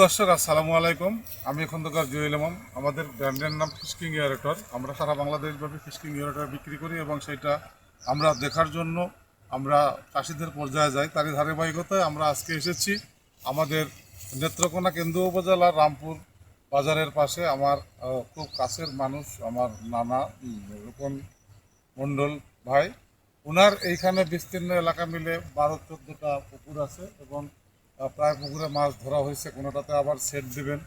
দর্শক, আসসালামু আলাইকুম। আমি খন্দকার জুয়েল ইমাম। আমাদের ব্র্যান্ডের নাম ফিশকিং এয়ারেটর। আমরা সারা বাংলাদেশব্যাপী ফিশকিং এয়ারেটর বিক্রি করি এবং সেটা আমরা দেখার জন্য আমরা চাষিদের পর্যায়ে যাই। তারই ধারাবাহিকতায় আমরা আজকে এসেছি আমাদের নেত্রকোনা কেন্দ্র উপজেলার রামপুর বাজারের পাশে। আমার খুব কাছের মানুষ, আমার নানা রূপন মণ্ডল ভাই। ওনার এইখানে বিস্তীর্ণ এলাকা মিলে 12-14টা পুকুর আছে এবং প্রায় পুকুরে মাছ ধরা হয়েছে, কোনোটাতে আবার সেট দিবেন।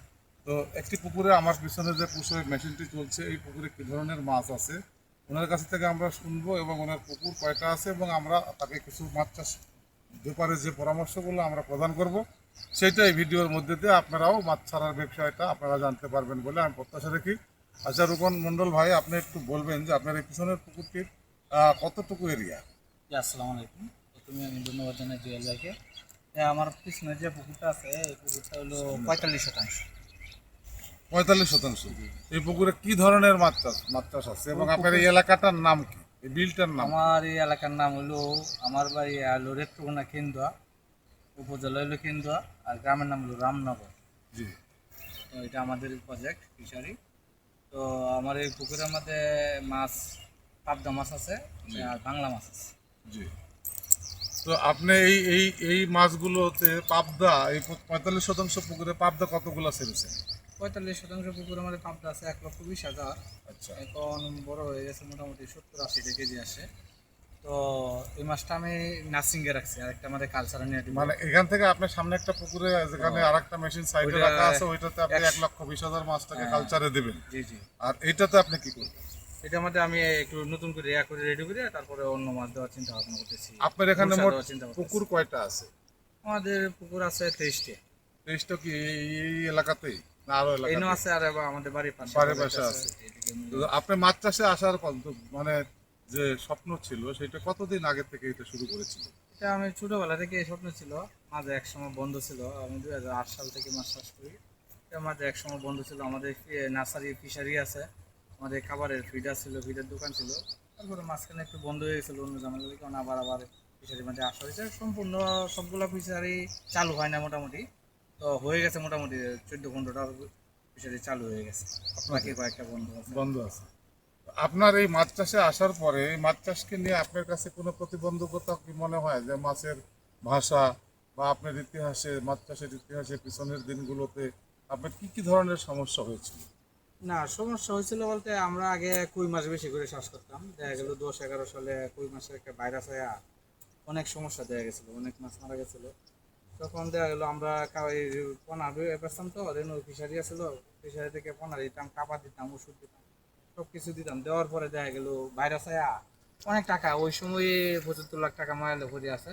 তো একটি পুকুরে আমার পিছনে যে পুকুরের মেশিনটি চলছে, এই পুকুরে কী ধরনের মাছ আছে ওনার কাছ থেকে আমরা শুনবো এবং ওনার পুকুর কয়টা আছে এবং আমরা তাকে কিছু মাছ চাষ ব্যাপারে যে পরামর্শগুলো আমরা প্রদান করব সেইটা এই ভিডিওর মধ্যে দিয়ে আপনারাও মাছ ছাড়ার ব্যবসায়টা আপনারা জানতে পারবেন বলে আমি প্রত্যাশা রাখি। আচ্ছা রূপন মণ্ডল ভাই, আপনি একটু বলবেন যে আপনার এই পিছনের পুকুরটির কতটুকু এরিয়া? আসসালামু আলাইকুম। প্রথমে আমি ধন্যবাদ জানাই জুয়েল ভাইকে। আমার পিছনে যে পুকুরটা আছে এই পুকুরটা হলো 45%। 45%। এই পুকুরে কি ধরনের মাছ চাষ আছে এবং আপনার এই এলাকাটার নাম কি, এই বিলটার নাম? আমার এই এলাকার নাম হলো, আমার বাড়ি হলো রেট্রোকোনা কেন্দুয়া, উপজেলা হলো কেন্দুয়া, আর গ্রামের নাম হলো রামনগর। জি। তো এটা আমাদের প্রজেক্ট ফিশারি। তো আমার এই পুকুরের মধ্যে মাছ, পাবদা মাছ আছে আর বাংলা মাছ আছে। জি। তো আপনি এই এই এই মাছগুলোতে পাবদা, এই 45% পুকুরে পাবদা কতগুলো ছেড়েছেন? 45% পুকুরের মধ্যে পাবদা আছে 1,20,000। আচ্ছা। এখন বড় হয়ে গেছে, মোটামুটি 70-80 কেজি আসে। তো এই মাছটা আমি নার্সিংয়ে রাখছি, আর একটা আমাদের কালচারাল নিয়ে। মানে এখান থেকে আপনার সামনে একটা পুকুরে যেখানে আরেকটা মেশিন সাইডে ওইটা রাখা আছে, ওইটাতে আপনি 1,20,000 মাছটাকে কালচারে দিবেন। জি জি। আর এইটাতে আপনি কি করবেন? এটার মধ্যে আমি একটু নতুন করে রেডি করে তারপরে অন্য মাছ দেওয়ার চিন্তা ভাবনা করতেছি। আপনার এখানে গুলশা মোট দেওয়ার চিন্তা করতেছি। পুকুর কয়টা আছে? আমাদের পুকুর আছে 23টা। তেইশটা কি এই এলাকাতেই না আরো এই এলাকা? আছে, আর এবার আমাদের বাড়ির পাশে বাড়ির পাশে আছে। এদিকে তো আপনি মাছ চাষে আসার মানে যে স্বপ্ন ছিল সেটা কতদিন আগে থেকে এটা শুরু করেছিল? এটা আমি ছোটবেলা থেকে এই স্বপ্ন ছিল। মাঝে এক সময় বন্ধ ছিল, আমি 2008 সাল থেকে মাছ চাষ করি। এর মাঝে এক সময় বন্ধ ছিল। আমাদের নার্সারি ফিশারি আছে, আমাদের খাবারের ফিডার ছিল, ফিডার দোকান ছিল। তারপরে মাঝখানে একটু বন্ধ হয়ে গেছিলো অন্য ঝামেলা, কারণ আবার ফিশারির মধ্যে আসা হয়েছে। সম্পূর্ণ সবগুলো ফিশারি চালু হয় না মোটামুটি, তো হয়ে গেছে মোটামুটি 14-15টা ফিশারি চালু হয়ে গেছে, বাকি কয়েকটা বন্ধ আছে। বন্ধ আছে। আপনার এই মাছ চাষে আসার পরে এই মাছ চাষকে নিয়ে আপনার কাছে কোনো প্রতিবন্ধকতা কি মনে হয়, যে মাছের ভাষা বা আপনার ইতিহাসে, মাছ চাষের ইতিহাসে পিছনের দিনগুলোতে আপনার কি কি ধরনের সমস্যা হয়েছিল? না, সমস্যা হয়েছিল বলতে, আমরা আগে কই মাছ বেশি করে চাষ করতাম। দেখা গেল 10-11 সালে কই মাছের একটা ভাইরাস হয়ে অনেক সমস্যা দেখা গেছিলো, অনেক মাছ মারা গেছিলো। তখন দেখা গেলো আমরা পোনা বেচতাম, তো রেনু ফিশারি আছিল, ফিশারি থেকে পোনা দিতাম, কাপড় দিতাম, ওষুধ দিতাম, সব কিছু দিতাম। দেওয়ার পরে দেখা গেলো ভাইরাস হয়ে অনেক টাকা, ওই সময়ে 75 লাখ টাকা মাইলে ভরি আছে।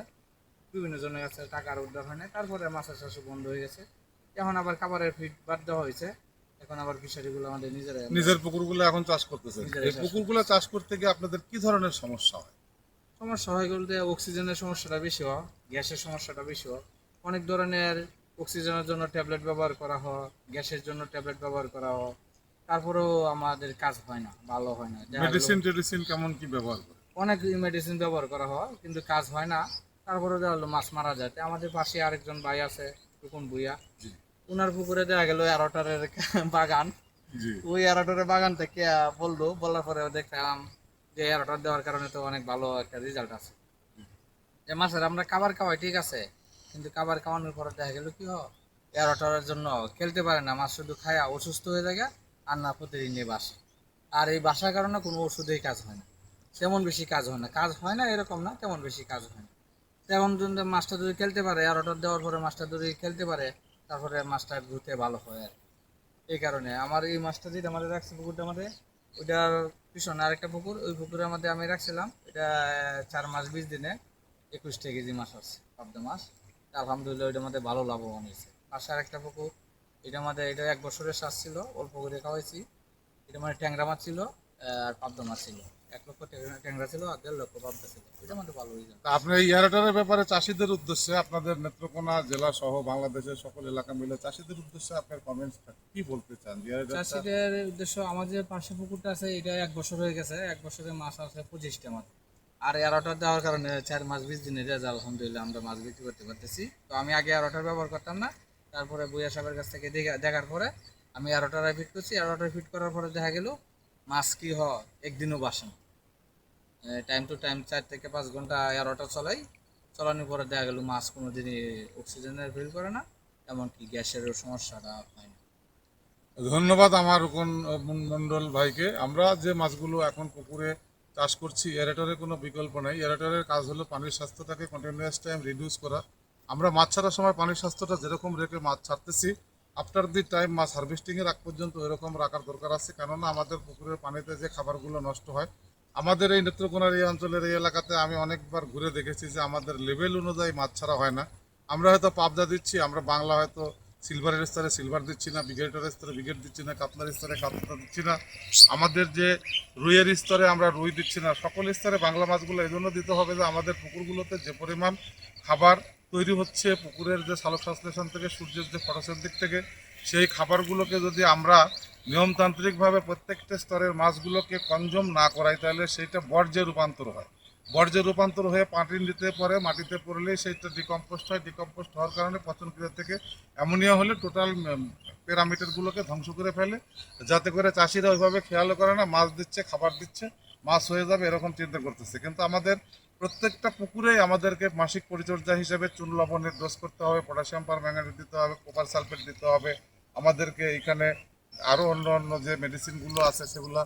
বিভিন্ন জনের কাছে টাকার উদ্ধার হয় না। তারপরে মাছের চাষ বন্ধ হয়ে গেছে। এখন আবার খাবারের ফিড বাদ দেওয়া হয়েছে। এখন আবার ফিশারিগুলো আমাদের নিজের পুকুরগুলো এখন চাষ করতেছেন। এই পুকুরগুলো চাষ করতে গিয়ে আপনাদের কি ধরনের সমস্যা হয়? সমস্যা হয় বলতে, অক্সিজেনের সমস্যাটা বেশি হয়, গ্যাসের সমস্যাটা বেশি হয়। অনেক ধরনের অক্সিজেনের জন্য ট্যাবলেট ব্যবহার করা হয়, গ্যাসের জন্য ট্যাবলেট ব্যবহার করা হয়, তারপরেও আমাদের কাজ হয় না, ভালো হয় না। মেডিসিন কেমন কি ব্যবহার করে? অনেক মেডিসিন ব্যবহার করা হয়, কিন্তু কাজ হয় না। তারপরে দেখা গেলো মাছ মারা যায়। আমাদের পাশে আরেকজন ভাই আছে, রুকন ভুইয়া, ওনার পুকুরে দেখা গেলো অ্যারোটারের বাগান। ওই অ্যারোটারের বাগান থেকে বলার পরে দেখলাম যে অ্যারোটার দেওয়ার কারণে তো অনেক ভালো একটা রেজাল্ট আছে। যে মাছের আমরা খাবার খাওয়াই ঠিক আছে, কিন্তু খাবার খাওয়ানোর পরে দেখা গেল কি হয়, অ্যারোটারের জন্য খেলতে পারে না, মাছ শুধু খায় অসুস্থ হয়ে থাকে, আর না প্রতিদিন নিয়ে বাসে। আর এই বাসার কারণে কোনো ওষুধেই কাজ হয় না, তেমন বেশি কাজ হয় না। কাজ হয় না এরকম না, তেমন বেশি কাজ হয় না। তেমন যদি মাছটা যদি খেলতে পারে, অ্যারোটার দেওয়ার পরে মাছটা যদি খেলতে পারে, তারপরে মাছটা ঘুরতে ভালো হয়। আর এই কারণে আমার এই মাছটা যেটা আমাদের রাখছে পুকুরটা আমাদের, ওইটার পিছনে আরেকটা পুকুর, ওই পুকুরের মধ্যে আমি রাখছিলাম। এটা 4 মাস 20 দিনে 21টা কেজি মাছ আছে, পাবদা মাছ। আলহামদুলিল্লাহ ওইটার মধ্যে ভালো লাভবান হয়েছে। পাশে আরেকটা পুকুর, এটার মধ্যে এটা 1 বছরের চাষ ছিল, অল্প করে খাওয়াইছি। এটা মানে ট্যাংরা মাছ ছিল আর পাবদা মাছ ছিল। 1 লক্ষ ট্যাংরা ছিল আর 1.5 লক্ষ পাবদা ছিল। এটার মধ্যে ভালো হয়ে যায়। আপনি এই এয়ারটারের ব্যাপারে চাষিদের উদ্দেশ্যে, আপনাদের নেত্রকোনা জেলা সহ বাংলাদেশের সকল এলাকা মিলে চাষিদের উদ্দেশ্যে আপনার কমেন্টস কি বলতে চান? চাষিদের উদ্দেশ্য, আমাদের পাশে পুকুরটা আছে, এটা 1 বছর হয়ে গেছে। 1 বছরে মাছ আছে 25টা মাছ। আর এরাটার দেওয়ার কারণে 4 মাস 20 দিনের রেজাল্ট, আলহামদুলিল্লাহ আমরা মাছ বিক্রি করতে পারতেছি। তো আমি আগে এরাটার ব্যবহার করতাম না, তারপরে বুয়া সাহেবের কাছ থেকে দেখার পরে আমি 11টায় ফিট করছি। 11টায় ফিট করার পরে দেখা গেল মাছ কি হয় একদিনও বাসে না। টাইম টু টাইম 4 থেকে 5 ঘন্টা 11টা চলাই। চালানোর পরে দেখা গেল মাছ কোনো দিনই অক্সিজেনের ফিল করে না, এমনকি গ্যাসেরও সমস্যাটা হয় না। ধন্যবাদ আমার রুকন মন্ডল ভাইকে। আমরা যে মাছগুলো এখন পুকুরে চাষ করছি, এরেটরের কোনো বিকল্প নেই। এরেটরের কাজ হলো পানির স্বাস্থ্যটাকে কন্টিনিউয়াস টাইম রিডিউস করা। আমরা মাছ ছাড়ার সময় পানির স্বাস্থ্যটা যেরকম রেখে মাছ ছাড়তেছি, আফটার দি টাইম মাছ হারভেস্টিংয়ের আগ পর্যন্ত এরকম রাখার দরকার আছে। কেননা আমাদের পুকুরের পানিতে যে খাবারগুলো নষ্ট হয়, আমাদের এই নেত্রকোনার এই অঞ্চলের এই এলাকাতে আমি অনেকবার ঘুরে দেখেছি যে আমাদের লেভেল অনুযায়ী মাছ ছাড়া হয় না। আমরা হয়তো পাবদা দিচ্ছি, আমরা বাংলা হয়তো সিলভারের স্তরে সিলভার দিচ্ছি না, ব্রিগেডের স্তরে ব্রিগেড দিচ্ছি না, কাতলার স্তরে কাতলা দিচ্ছি না, আমাদের যে রুইয়ের স্তরে আমরা রুই দিচ্ছি না। সকল স্তরে বাংলা মাছগুলো এই জন্য দিতে হবে যে আমাদের পুকুরগুলোতে যে পরিমাণ খাবার তৈরি হচ্ছে পুকুরের যে সালোক সংশ্লেষণ থেকে সূর্যের যে ফটোসেন্থেটিক থেকে, সেই খাবারগুলোকে যদি আমরা নিয়মতান্ত্রিকভাবে প্রত্যেকটা স্তরের মাছগুলোকে কনজিউম না করাই, তাহলে সেইটা বর্জ্যে রূপান্তর হয়। বর্জ্যে রূপান্তর হয়ে মাটিতে পড়ে, মাটিতে পড়লেই সেইটা ডিকম্পোস্ট হয়। ডিকম্পোস্ট হওয়ার কারণে পচন ক্রিয়া থেকে অ্যামোনিয়া হলে টোটাল প্যারামিটারগুলোকে ধ্বংস করে ফেলে, যাতে করে চাষিরা ওইভাবে খেয়ালও করে না, মাছ দিচ্ছে খাবার দিচ্ছে মাছ হয়ে যাবে এরকম চিন্তা করতেছে। কিন্তু আমাদের প্রত্যেকটা পুকুরেই আমাদেরকে মাসিক পরিচর্যা হিসেবে চুন লবণের ডোজ করতে হবে, পটাশিয়াম পারম্যাঙ্গানেট দিতে হবে, কপার সালফেট দিতে হবে। আমাদেরকে এখানে আরও অন্য অন্য যে মেডিসিনগুলো আছে সেগুলো,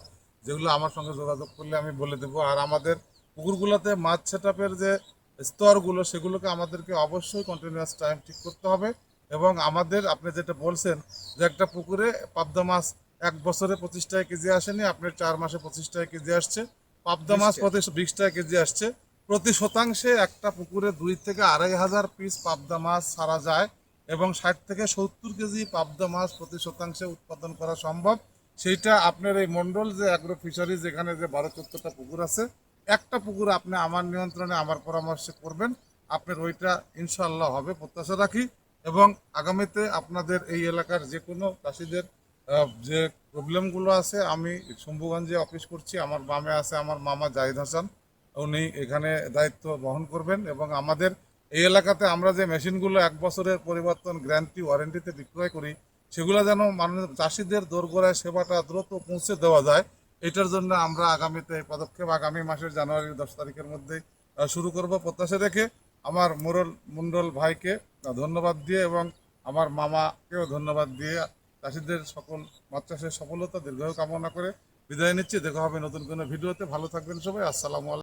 যেগুলো আমার সঙ্গে যোগাযোগ করলে আমি বলে দেবো। আর আমাদের পুকুরগুলোতে মাছ সেটআপের যে স্তরগুলো, সেগুলোকে আমাদেরকে অবশ্যই কন্টিনিউয়াস টাইম ঠিক করতে হবে। এবং আমাদের আপনি যেটা বলছেন যে একটা পুকুরে পাবদা মাছ 1 বছরে 25 টাকা কেজি আসেনি, আপনার 4 মাসে 25 টাকা কেজি আসছে। পাবদা মাছ প্রতি 20 টাকা কেজি আসছে। প্রতি শতাংশে একটা পুকুরে 2 থেকে 2,500 পিস পাবদা মাছ ছাড়া যায় এবং 60 থেকে 70 কেজি পাবদা মাছ প্রতি শতাংশে উৎপাদন করা সম্ভব। সেইটা আপনার এই মন্ডল যে অ্যাগ্রো ফিশারিজ, এখানে যে 12-14টা পুকুর আছে, একটা পুকুর আপনি আমার নিয়ন্ত্রণে আমার পরামর্শে করবেন, আপনার ওইটা ইনশাল্লাহ হবে প্রত্যাশা রাখি। এবং আগামীতে আপনাদের এই এলাকার যে কোনো চাষিদের যে প্রবলেমগুলো আছে, আমি শম্ভুগঞ্জে অফিস করছি, আমার বামে আছে আমার মামা জাহিদ হাসান, উনি এখানে দায়িত্ব বহন করবেন। এবং আমাদের এই এলাকাতে আমরা যে মেশিনগুলো 1 বছরের পরিবর্তন গ্যারান্টি ওয়ারেন্টিতে বিক্রয় করি, সেগুলো যেন মানুষ চাষিদের দোরগোড়ায় সেবাটা দ্রুত পৌঁছে দেওয়া যায়, এটার জন্য আমরা আগামীতে এই পদক্ষেপ আগামী মাসের জানুয়ারির 10 তারিখের মধ্যেই শুরু করব প্রত্যাশা রেখে। আমার মন্ডল ভাইকে ধন্যবাদ দিয়ে এবং আমার মামাকেও ধন্যবাদ দিয়ে চাষিদের সকল মাছ চাষের সফলতা দীর্ঘায়ু কামনা করে বিদায় নিচ্ছি। দেখা হবে নতুন কোনো ভিডিওতে। ভালো থাকবেন সবাই। আসসালামু আলাইকুম।